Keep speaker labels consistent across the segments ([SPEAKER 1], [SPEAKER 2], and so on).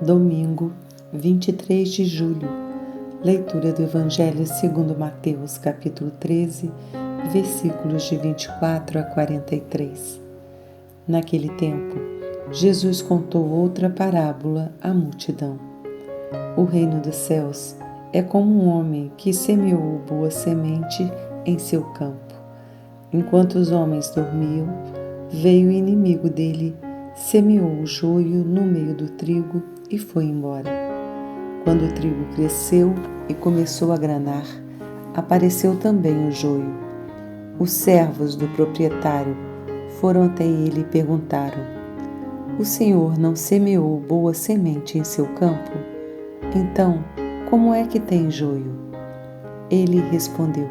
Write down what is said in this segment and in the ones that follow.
[SPEAKER 1] Domingo, 23 de julho. Leitura do Evangelho segundo Mateus, capítulo 13, versículos de 24 a 43. Naquele tempo, Jesus contou outra parábola à multidão. O reino dos céus é como um homem que semeou boa semente em seu campo. Enquanto os homens dormiam, veio o inimigo dele, semeou o joio no meio do trigo e foi embora. Quando o trigo cresceu e começou a granar, apareceu também o joio. Os servos do proprietário foram até ele e perguntaram: "O senhor não semeou boa semente em seu campo? Então, como é que tem joio?" Ele respondeu: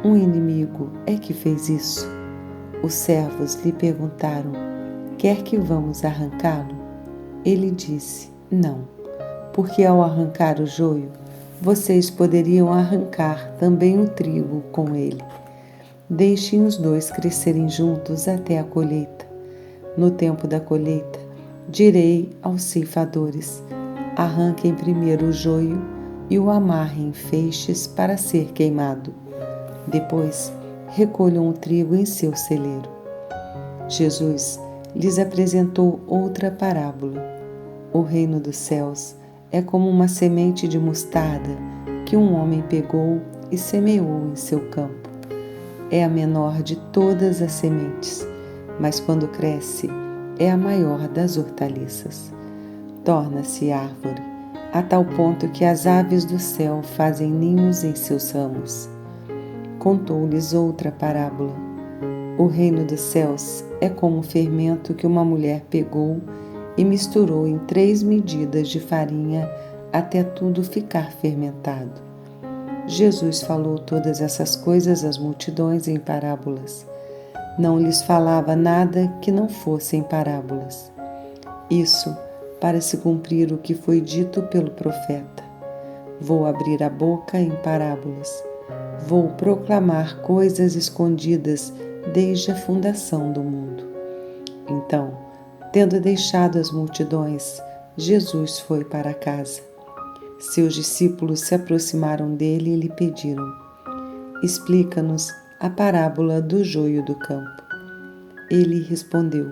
[SPEAKER 1] "Um inimigo é que fez isso." Os servos lhe perguntaram: "Quer que vamos arrancá-lo?" Ele disse: "Não, porque ao arrancar o joio, vocês poderiam arrancar também o trigo com ele. Deixem os dois crescerem juntos até a colheita. No tempo da colheita, direi aos ceifadores: arranquem primeiro o joio e o amarrem em feixes para ser queimado. Depois, recolham o trigo em seu celeiro." Jesus lhes apresentou outra parábola. O reino dos céus é como uma semente de mostarda que um homem pegou e semeou em seu campo. É a menor de todas as sementes, mas quando cresce, é a maior das hortaliças. Torna-se árvore, a tal ponto que as aves do céu fazem ninhos em seus ramos. Contou-lhes outra parábola. O reino dos céus é como um fermento que uma mulher pegou e misturou em 3 medidas de farinha até tudo ficar fermentado. Jesus falou todas essas coisas às multidões em parábolas. Não lhes falava nada que não fosse em parábolas. Isso para se cumprir o que foi dito pelo profeta: "Vou abrir a boca em parábolas. Vou proclamar coisas escondidas desde a fundação do mundo." Então, tendo deixado as multidões, Jesus foi para casa. Seus discípulos se aproximaram dele e lhe pediram: "Explica-nos a parábola do joio do campo." Ele respondeu: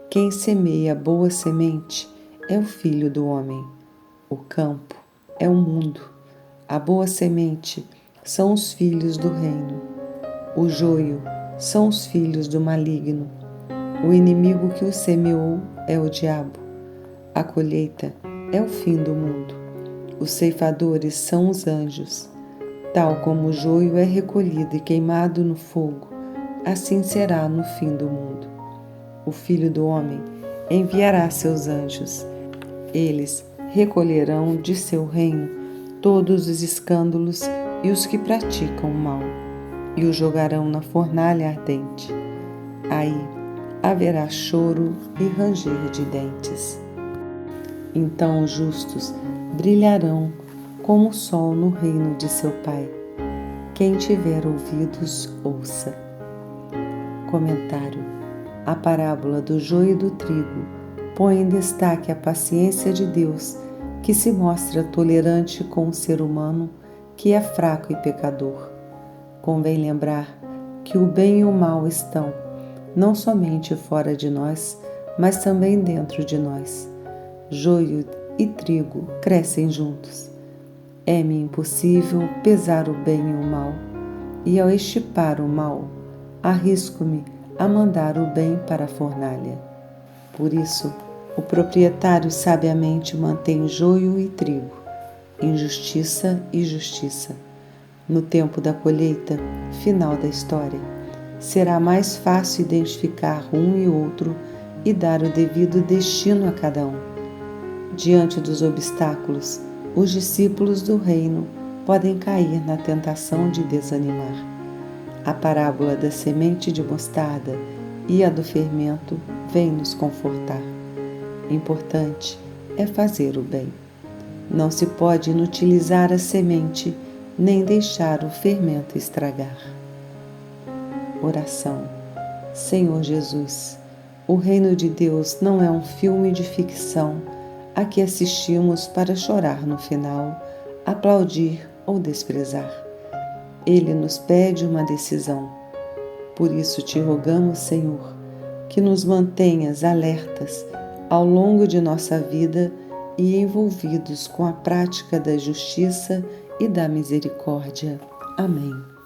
[SPEAKER 1] "Quem semeia boa semente é o Filho do Homem. O campo é o mundo. A boa semente são os filhos do reino. O joio são os filhos do maligno. O inimigo que o semeou é o diabo. A colheita é o fim do mundo. Os ceifadores são os anjos. Tal como o joio é recolhido e queimado no fogo, assim será no fim do mundo. O Filho do Homem enviará seus anjos. Eles recolherão de seu reino todos os escândalos e os que praticam o mal, e os jogarão na fornalha ardente. Aí haverá choro e ranger de dentes. Então os justos brilharão como o sol no reino de seu Pai. Quem tiver ouvidos, ouça. Comentário: a parábola do joio e do trigo põe em destaque a paciência de Deus, que se mostra tolerante com o ser humano que é fraco e pecador. Convém lembrar que o bem e o mal estão não somente fora de nós, mas também dentro de nós. Joio e trigo crescem juntos. É-me impossível pesar o bem e o mal, e ao estipar o mal, arrisco-me a mandar o bem para a fornalha. Por isso, o proprietário sabiamente mantém joio e trigo, injustiça e justiça. No tempo da colheita, final da história, será mais fácil identificar um e outro e dar o devido destino a cada um. Diante dos obstáculos, os discípulos do reino podem cair na tentação de desanimar. A parábola da semente de mostarda e a do fermento vem nos confortar. Importante é fazer o bem. Não se pode inutilizar a semente, nem deixar o fermento estragar. Oração. Senhor Jesus, o reino de Deus não é um filme de ficção a que assistimos para chorar no final, aplaudir ou desprezar. Ele nos pede uma decisão. Por isso te rogamos, Senhor, que nos mantenhas alertas ao longo de nossa vida e envolvidos com a prática da justiça e da misericórdia. Amém.